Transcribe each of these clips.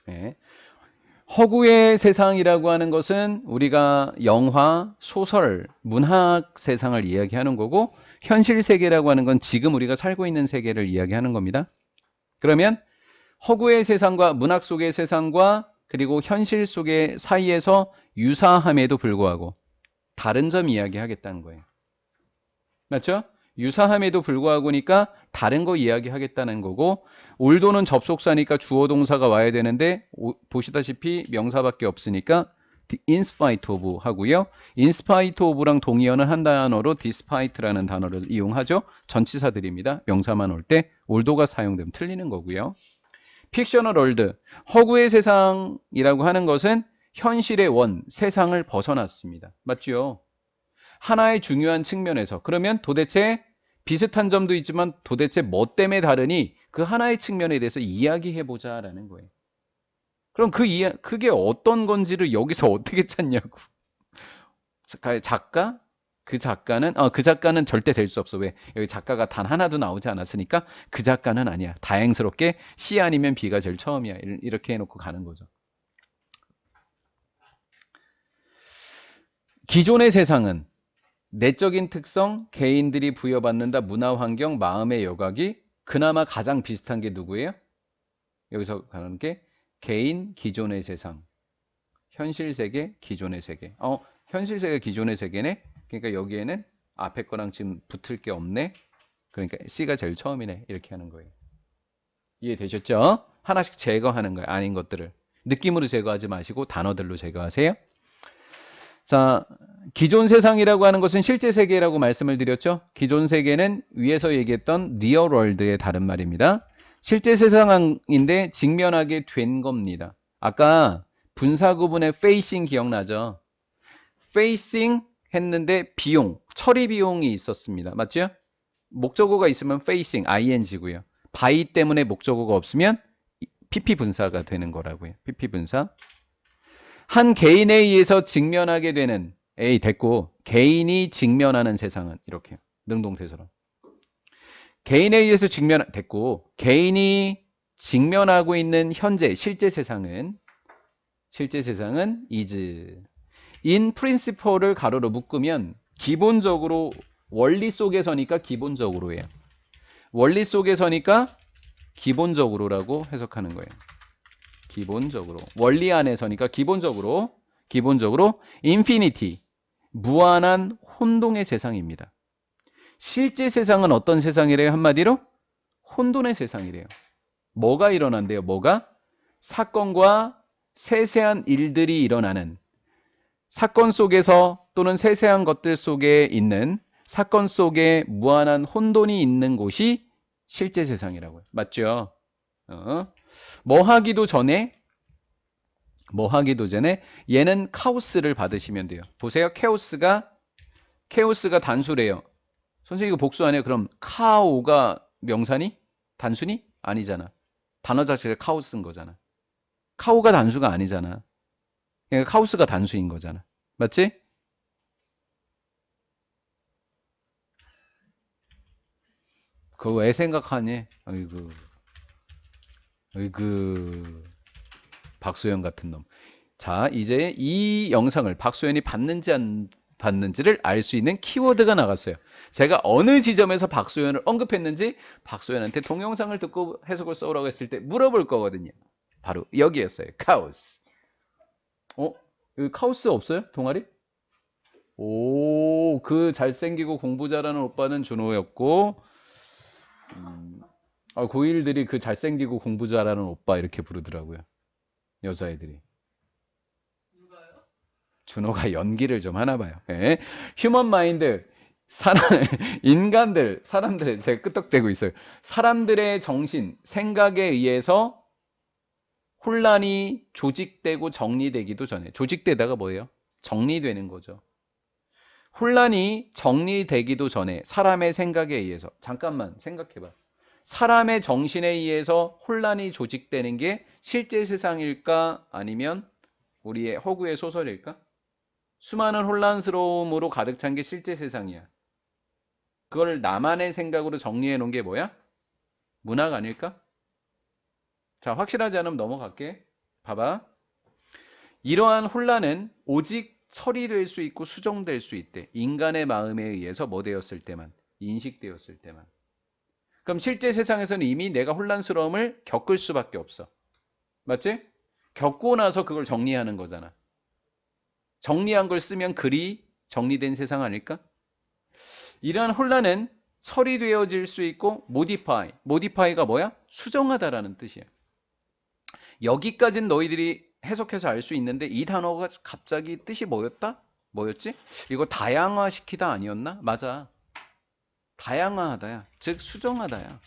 예. 허구의 세상이라고 하는 것은 우리가 영화, 소설, 문학 세상을 이야기하는 거고, 현실 세계라고 하는 건 지금 우리가 살고 있는 세계를 이야기하는 겁니다. 그러면 허구의 세상과 문학 속의 세상과 그리고 현실 속의 사이에서 유사함에도 불구하고 다른 점 이야기하겠다는 거예요. 맞죠? 유사함에도 불구하고니까 다른 거 이야기하겠다는 거고, 올도는 접속사니까 주어 동사가 와야 되는데 보시다시피 명사밖에 없으니까 in spite of 하고요. in spite of랑 동의어는 한 단어로 despite라는 단어를 이용하죠. 전치사들입니다. 명사만 올 때 올도가 사용되면 틀리는 거고요. 픽셔널 월드, 허구의 세상이라고 하는 것은 현실의 원, 세상을 벗어났습니다. 맞죠? 하나의 중요한 측면에서. 그러면 도대체 비슷한 점도 있지만 도대체 뭐 때문에 다르니 그 하나의 측면에 대해서 이야기해보자라는 거예요. 그럼 그게 어떤 건지를 여기서 어떻게 찾냐고. 작가? 그 작가는 절대 될 수 없어. 왜? 여기 작가가 단 하나도 나오지 않았으니까 그 작가는 아니야. 다행스럽게 C 아니면 B가 제일 처음이야. 이렇게 해놓고 가는 거죠. 기존의 세상은 내적인 특성, 개인들이 부여받는다 문화 환경, 마음의 여각이 그나마 가장 비슷한 게 누구예요? 여기서 가는 게 개인, 기존의 세상, 현실 세계, 기존의 세계. 현실 세계, 기존의 세계네. 그러니까 여기에는 앞에 거랑 지금 붙을 게 없네. 그러니까 C가 제일 처음이네. 이렇게 하는 거예요. 이해되셨죠? 하나씩 제거하는 거예요. 아닌 것들을. 느낌으로 제거하지 마시고 단어들로 제거하세요. 자, 기존 세상이라고 하는 것은 실제 세계라고 말씀을 드렸죠. 기존 세계는 위에서 얘기했던 리얼 월드의 다른 말입니다. 실제 세상인데 직면하게 된 겁니다. 아까 분사 구분의 facing 기억나죠? facing 했는데 비용, 처리 비용이 있었습니다. 맞죠? 목적어가 있으면 facing, ing고요. by 때문에 목적어가 없으면 pp 분사가 되는 거라고요. pp 분사. 한 개인에 의해서 직면하게 되는 됐고 개인이 직면하는 세상은 이렇게 능동태처럼 개인에 의해서 됐고 개인이 직면하고 있는 현재 실제 세상은 is in principle을 가로로 묶으면 기본적으로 원리 속에서니까 기본적으로예요. 원리 속에서니까 기본적으로라고 해석하는 거예요. 기본적으로 원리 안에서니까 기본적으로 인피니티 무한한 혼돈의 세상입니다. 실제 세상은 어떤 세상이래요? 한마디로 혼돈의 세상이래요. 뭐가 일어난대요? 뭐가? 사건과 세세한 일들이 일어나는 사건 속에서 또는 세세한 것들 속에 있는 사건 속에 무한한 혼돈이 있는 곳이 실제 세상이라고요. 맞죠? 뭐 하기도 전에 얘는 카오스를 받으시면 돼요. 보세요. 케오스가 단수래요. 선생님 이거 복수 아니에요? 그럼 카오가 명사니? 단수니? 아니잖아. 단어 자체가 카오스인 거잖아. 카오가 단수가 아니잖아. 그러니까 카오스가 단수인 거잖아. 맞지? 그거 왜 생각하니? 아이고. 박소연 같은 놈. 자, 이제 이 영상을 박소연이 받는지 안 받는지를 알 수 있는 키워드가 나갔어요. 제가 어느 지점에서 박소연을 언급했는지 박소연한테 동영상을 듣고 해석을 써오라고 했을 때 물어볼 거거든요. 바로 여기였어요. 카오스. 여기 카오스 없어요? 동아리? 오, 그 잘생기고 공부 잘하는 오빠는 준호였고, 고1들이 그 잘생기고 공부 잘하는 오빠 이렇게 부르더라고요. 여자애들이. 준호가 연기를 좀 하나 봐요. 예. 휴먼 마인드, 사람, 사람들, 제가 끄떡대고 있어요. 사람들의 정신, 생각에 의해서 혼란이 조직되고 정리되기도 전에, 조직되다가 뭐예요? 정리되는 거죠. 혼란이 정리되기도 전에 사람의 생각에 의해서, 잠깐만 생각해봐. 사람의 정신에 의해서 혼란이 조직되는 게 실제 세상일까? 아니면 우리의 허구의 소설일까? 수많은 혼란스러움으로 가득 찬 게 실제 세상이야. 그걸 나만의 생각으로 정리해 놓은 게 뭐야? 문학 아닐까? 자, 확실하지 않으면 넘어갈게. 봐봐. 이러한 혼란은 오직 처리될 수 있고 수정될 수 있대. 인간의 마음에 의해서 뭐 되었을 때만, 인식되었을 때만. 그럼 실제 세상에서는 이미 내가 혼란스러움을 겪을 수밖에 없어. 맞지? 겪고 나서 그걸 정리하는 거잖아. 정리한 걸 쓰면 글이 정리된 세상 아닐까? 이러한 혼란은 처리되어질 수 있고 modify. modify가 뭐야? 수정하다라는 뜻이야. 여기까지는 너희들이 해석해서 알 수 있는데 이 단어가 갑자기 뜻이 뭐였다? 뭐였지? 이거 다양화시키다 아니었나? 맞아. 다양화하다야. 즉 수정하다야.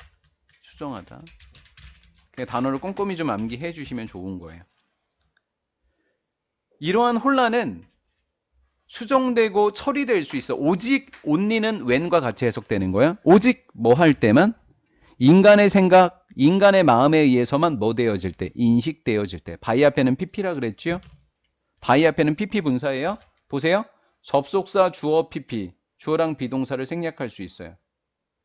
수정하다. 그냥 단어를 꼼꼼히 좀 암기해 주시면 좋은 거예요. 이러한 혼란은 수정되고 처리될 수 있어. 오직 only는 when과 같이 해석되는 거야. 오직 뭐 할 때만 인간의 생각, 인간의 마음에 의해서만 뭐 되어질 때, 인식되어질 때. 바이 앞에는 pp라 그랬죠? 바이 앞에는 pp 분사예요. 보세요. 접속사, 주어, pp. 주어랑 비동사를 생략할 수 있어요.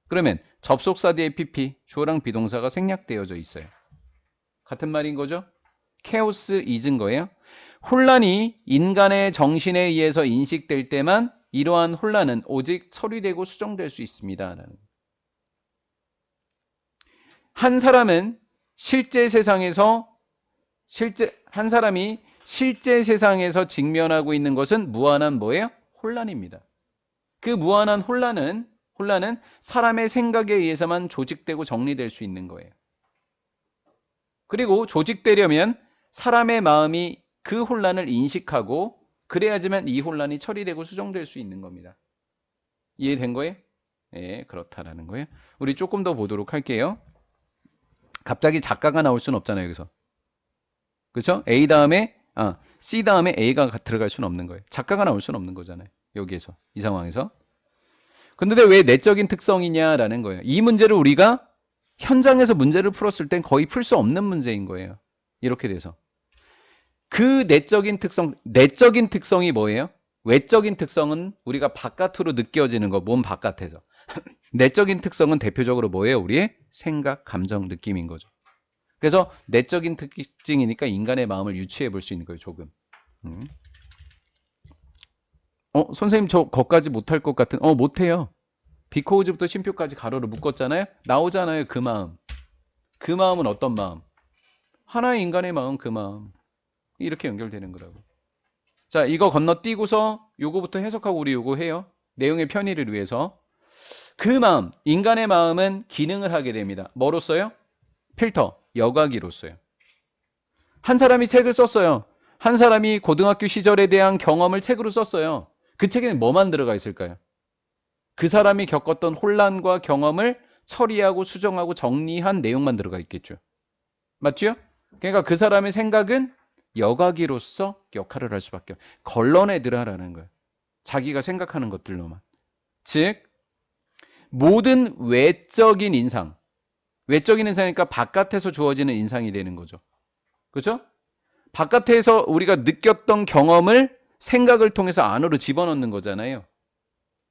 그러면 접속사 뒤에 pp, 주어랑 비동사가 생략되어져 있어요. 같은 말인 거죠? chaos is인 거예요. 혼란이 인간의 정신에 의해서 인식될 때만 이러한 혼란은 오직 처리되고 수정될 수 있습니다. 한 사람은 실제 세상에서 한 사람이 실제 세상에서 직면하고 있는 것은 무한한 뭐예요? 혼란입니다. 그 무한한 혼란은 사람의 생각에 의해서만 조직되고 정리될 수 있는 거예요. 그리고 조직되려면 사람의 마음이 그 혼란을 인식하고 그래야지만 이 혼란이 처리되고 수정될 수 있는 겁니다. 이해된 거예요? 네, 그렇다라는 거예요. 우리 조금 더 보도록 할게요. 갑자기 작가가 나올 수는 없잖아요, 여기서. 그렇죠? A 다음에 C 다음에 A가 들어갈 수는 없는 거예요. 작가가 나올 수는 없는 거잖아요. 여기에서, 이 상황에서. 근데 왜 내적인 특성이냐라는 거예요. 이 문제를 우리가 현장에서 문제를 풀었을 땐 거의 풀 수 없는 문제인 거예요. 이렇게 돼서. 그 내적인 특성이 뭐예요? 외적인 특성은 우리가 바깥으로 느껴지는 거, 몸 바깥에서. 내적인 특성은 대표적으로 뭐예요? 우리의 생각, 감정, 느낌인 거죠. 그래서 내적인 특징이니까 인간의 마음을 유추해 볼 수 있는 거예요, 조금. 선생님 저 거기까지 못할 것 같은, 못해요. 비코우즈부터 쉼표까지 가로로 묶었잖아요. 나오잖아요, 그 마음. 그 마음은 어떤 마음? 하나의 인간의 마음, 그 마음. 이렇게 연결되는 거라고. 자, 이거 건너뛰고서 요거부터 해석하고 우리 요거 해요. 내용의 편의를 위해서. 그 마음, 인간의 마음은 기능을 하게 됩니다. 뭐로써요? 필터, 여과기로써요. 한 사람이 책을 썼어요. 한 사람이 고등학교 시절에 대한 경험을 책으로 썼어요. 그 책에는 뭐만 들어가 있을까요? 그 사람이 겪었던 혼란과 경험을 처리하고 수정하고 정리한 내용만 들어가 있겠죠. 맞죠? 그러니까 그 사람의 생각은 여과기로서 역할을 할 수밖에 없어요. 걸러내더라라는 거예요. 자기가 생각하는 것들로만. 즉 모든 외적인 인상, 외적인 인상이니까 바깥에서 주어지는 인상이 되는 거죠. 그렇죠? 바깥에서 우리가 느꼈던 경험을 생각을 통해서 안으로 집어넣는 거잖아요.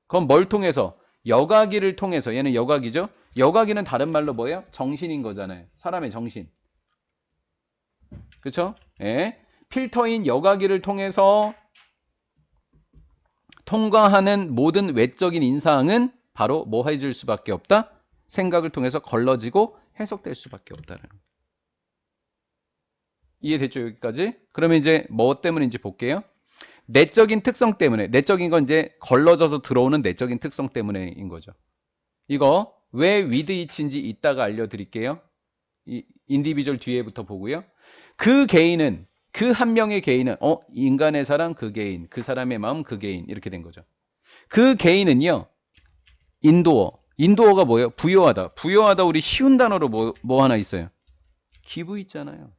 그럼 뭘 통해서? 여과기를 통해서. 얘는 여과기죠? 여과기는 다른 말로 뭐예요? 정신인 거잖아요. 사람의 정신. 그렇죠? 예. 필터인 여과기를 통해서 통과하는 모든 외적인 인상은 바로 뭐 해줄 수밖에 없다? 생각을 통해서 걸러지고 해석될 수밖에 없다는 거예요. 이해됐죠? 여기까지? 그러면 이제 뭐 때문인지 볼게요. 내적인 특성 때문에, 내적인 건 이제 걸러져서 들어오는 내적인 특성 때문에인 거죠. 이거 왜 with it인지 이따가 알려드릴게요. 이 인디비주얼 뒤에부터 보고요. 그 개인은, 그 한 명의 개인은 인간의 사랑 그 개인, 그 사람의 마음 그 개인, 이렇게 된 거죠. 그 개인은요, 인도어가 뭐예요? 부여하다. 부여하다 우리 쉬운 단어로 뭐 하나 있어요? give 있잖아요.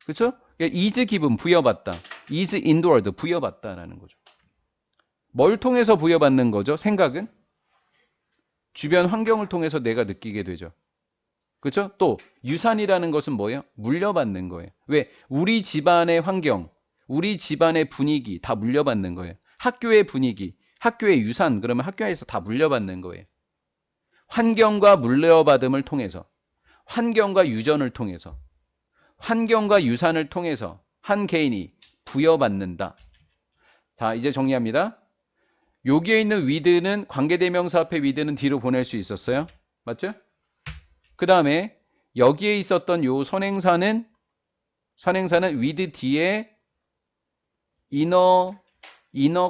그렇죠? is given 부여받다. is endured 부여받다라는 거죠. 뭘 통해서 부여받는 거죠? 생각은 주변 환경을 통해서 내가 느끼게 되죠. 그렇죠? 또 유산이라는 것은 뭐예요? 물려받는 거예요. 왜? 우리 집안의 환경, 우리 집안의 분위기 다 물려받는 거예요. 학교의 분위기, 학교의 유산, 그러면 학교에서 다 물려받는 거예요. 환경과 물려받음을 통해서, 환경과 유전을 통해서, 환경과 유산을 통해서 한 개인이 부여받는다. 자, 이제 정리합니다. 여기에 있는 with는 관계대명사 앞에 with는 뒤로 보낼 수 있었어요. 맞죠? 그 다음에 여기에 있었던 요 선행사는 with 뒤에 이너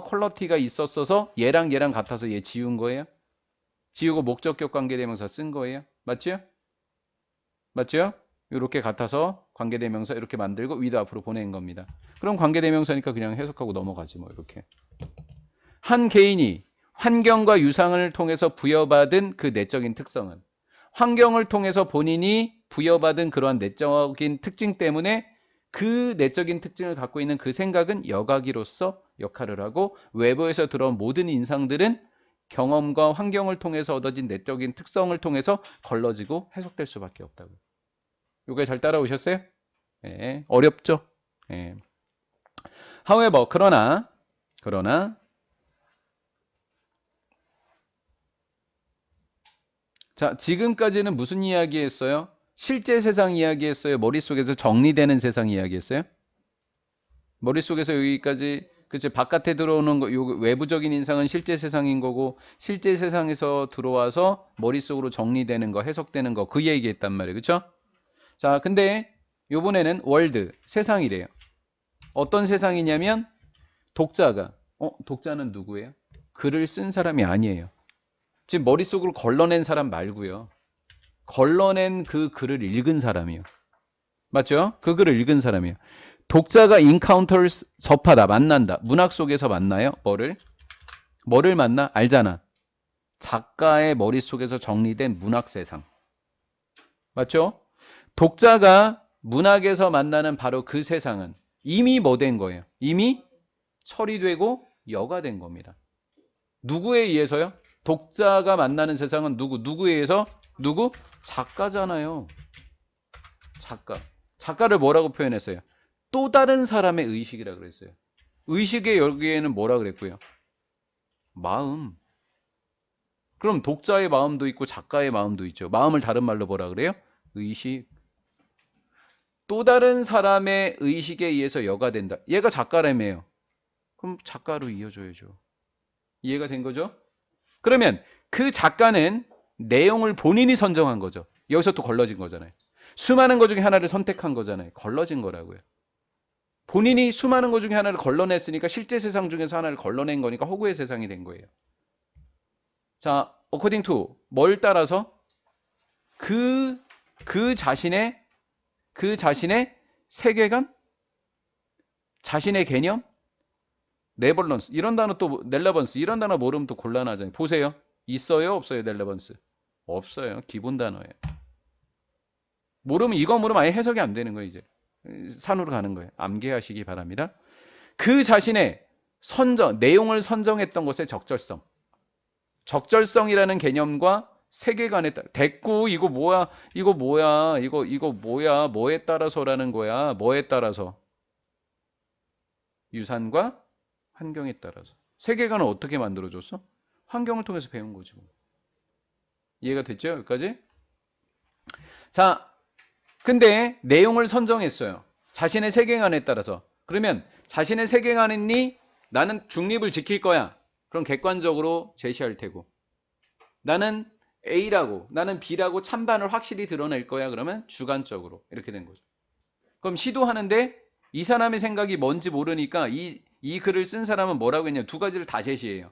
퀄러티가 있었어서 얘랑 같아서 얘 지운 거예요. 지우고 목적격 관계대명사 쓴 거예요. 맞죠? 맞죠? 이렇게 같아서 관계대명사 이렇게 만들고 with 앞으로 보낸 겁니다. 그럼 관계대명사니까 그냥 해석하고 넘어가지 뭐 이렇게. 한 개인이 환경과 유상을 통해서 부여받은 그 내적인 특성은 환경을 통해서 본인이 부여받은 그러한 내적인 특징 때문에 그 내적인 특징을 갖고 있는 그 생각은 여각이로서 역할을 하고 외부에서 들어온 모든 인상들은 경험과 환경을 통해서 얻어진 내적인 특성을 통해서 걸러지고 해석될 수밖에 없다고. 요게 잘 따라오셨어요? 네, 어렵죠? 네. However, 그러나 자, 지금까지는 무슨 이야기 했어요? 실제 세상 이야기 했어요? 머릿속에서 정리되는 세상 이야기 했어요? 머릿속에서 여기까지 그치 바깥에 들어오는 거, 요 외부적인 인상은 실제 세상인 거고 실제 세상에서 들어와서 머릿속으로 정리되는 거, 해석되는 거 그 얘기했단 말이에요. 그쵸? 자, 근데 요번에는 월드, 세상이래요. 어떤 세상이냐면 독자가 독자는 누구예요? 글을 쓴 사람이 아니에요. 지금 머릿속으로 걸러낸 사람 말고요. 걸러낸 그 글을 읽은 사람이요. 맞죠? 그 글을 읽은 사람이요. 독자가 인카운터를 접하다, 만난다. 문학 속에서 만나요? 뭐를 만나? 알잖아. 작가의 머릿속에서 정리된 문학 세상. 맞죠? 독자가 문학에서 만나는 바로 그 세상은 이미 뭐 된 거예요? 이미 처리되고 여가된 겁니다. 누구에 의해서요? 독자가 만나는 세상은 누구에 의해서? 누구? 작가잖아요. 작가를 뭐라고 표현했어요? 또 다른 사람의 의식이라 그랬어요. 의식의 여기에는 뭐라 그랬고요? 마음. 그럼 독자의 마음도 있고 작가의 마음도 있죠. 마음을 다른 말로 뭐라 그래요? 의식. 또 다른 사람의 의식에 의해서 여가된다. 얘가 작가라며요. 그럼 작가로 이어줘야죠. 이해가 된 거죠? 그러면 그 작가는 내용을 본인이 선정한 거죠. 여기서 또 걸러진 거잖아요. 수많은 것 중에 하나를 선택한 거잖아요. 걸러진 거라고요. 본인이 수많은 것 중에 하나를 걸러냈으니까 실제 세상 중에서 하나를 걸러낸 거니까 허구의 세상이 된 거예요. 자, according to 뭘 따라서? 그 자신의 세계관, 자신의 개념, 넬러번스 이런 단어 또 넬러번스 이런 단어 모르면 또 곤란하잖아요. 보세요. 있어요, 없어요, 넬러번스? 없어요. 기본 단어예요. 이거 모르면 아예 해석이 안 되는 거예요, 이제. 산으로 가는 거예요. 암기하시기 바랍니다. 그 자신의 내용을 선정했던 것의 적절성이라는 개념과 세계관에 따라 됐고 이거 뭐야 뭐에 따라서라는 거야. 뭐에 따라서? 유산과 환경에 따라서. 세계관을 어떻게 만들어줬어? 환경을 통해서 배운 거죠. 이해가 됐죠? 여기까지? 자, 근데 내용을 선정했어요. 자신의 세계관에 따라서. 그러면 자신의 세계관이니 나는 중립을 지킬 거야. 그럼 객관적으로 제시할 테고. 나는 A라고 나는 B라고 찬반을 확실히 드러낼 거야. 그러면 주관적으로 이렇게 된 거죠. 그럼 시도하는데 이 사람의 생각이 뭔지 모르니까 이 글을 쓴 사람은 뭐라고 했냐면 두 가지를 다 제시해요.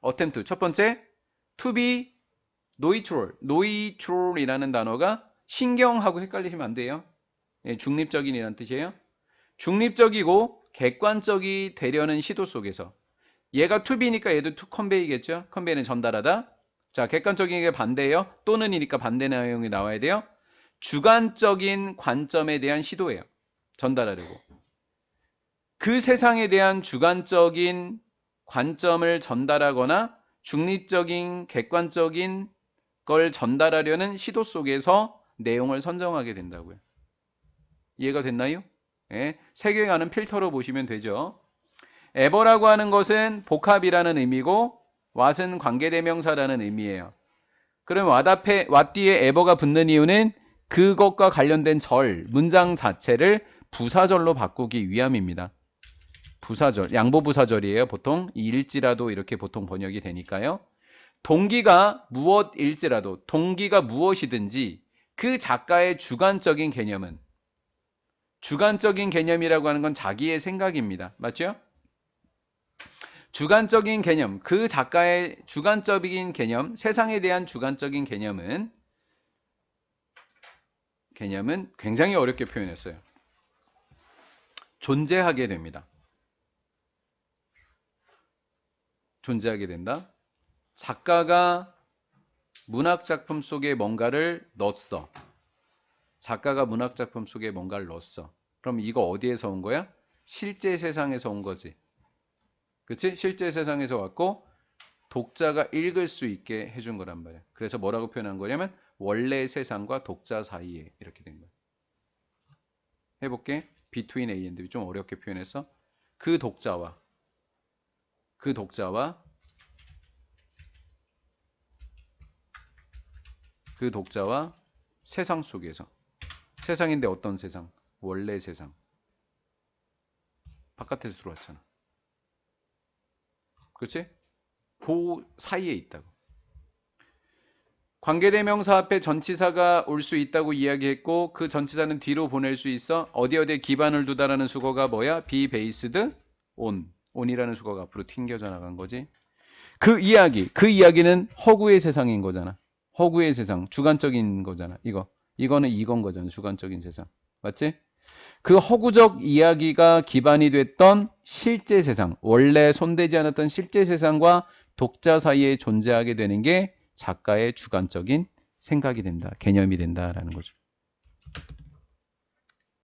attempt. 첫 번째 to be neutral이라는 단어가 신경하고 헷갈리시면 안 돼요. 중립적인이라는 뜻이에요. 중립적이고 객관적이 되려는 시도 속에서 얘가 to be니까 얘도 to convey겠죠. convey는 전달하다. 자, 객관적인 게 반대예요. 또는이니까 반대 내용이 나와야 돼요. 주관적인 관점에 대한 시도예요. 전달하려고. 그 세상에 대한 주관적인 관점을 전달하거나 중립적인 객관적인 걸 전달하려는 시도 속에서 내용을 선정하게 된다고요. 이해가 됐나요? 네, 세계관은 필터로 보시면 되죠. ever라고 하는 것은 복합이라는 의미고 what은 관계대명사라는 의미예요. 그럼 what 뒤에 ever가 붙는 이유는 그것과 관련된 문장 자체를 부사절로 바꾸기 위함입니다. 부사절, 양보부사절이에요. 보통 일지라도 이렇게 보통 번역이 되니까요. 동기가 무엇일지라도, 동기가 무엇이든지 그 작가의 주관적인 개념은, 주관적인 개념이라고 하는 건 자기의 생각입니다. 맞죠? 주관적인 개념, 그 작가의 주관적인 개념, 세상에 대한 주관적인 개념은 굉장히 어렵게 표현했어요. 존재하게 됩니다. 존재하게 된다. 작가가 문학작품 속에 뭔가를 넣었어. 작가가 문학작품 속에 뭔가를 넣었어. 그럼 이거 어디에서 온 거야? 실제 세상에서 온 거지. 그렇지? 실제 세상에서 왔고 독자가 읽을 수 있게 해준 거란 말이야. 그래서 뭐라고 표현한 거냐면 원래 세상과 독자 사이에 이렇게 된 거야. 해볼게. Between A and B 좀 어렵게 표현했어. 그 독자와 세상 속에서, 세상인데 어떤 세상? 원래 세상. 바깥에서 들어왔잖아. 그렇지? 그 사이에 있다고. 관계대명사 앞에 전치사가 올 수 있다고 이야기했고 그 전치사는 뒤로 보낼 수 있어. 어디에 기반을 두다라는 수거가 뭐야? be based on. on이라는 수거가 앞으로 튕겨져 나간 거지. 그 이야기는 허구의 세상인 거잖아. 허구의 세상, 주관적인 거잖아. 이거는 이건 거잖아. 주관적인 세상. 맞지? 그 허구적 이야기가 기반이 됐던 실제 세상, 원래 손대지 않았던 실제 세상과 독자 사이에 존재하게 되는 게 작가의 주관적인 생각이 된다, 개념이 된다라는 거죠.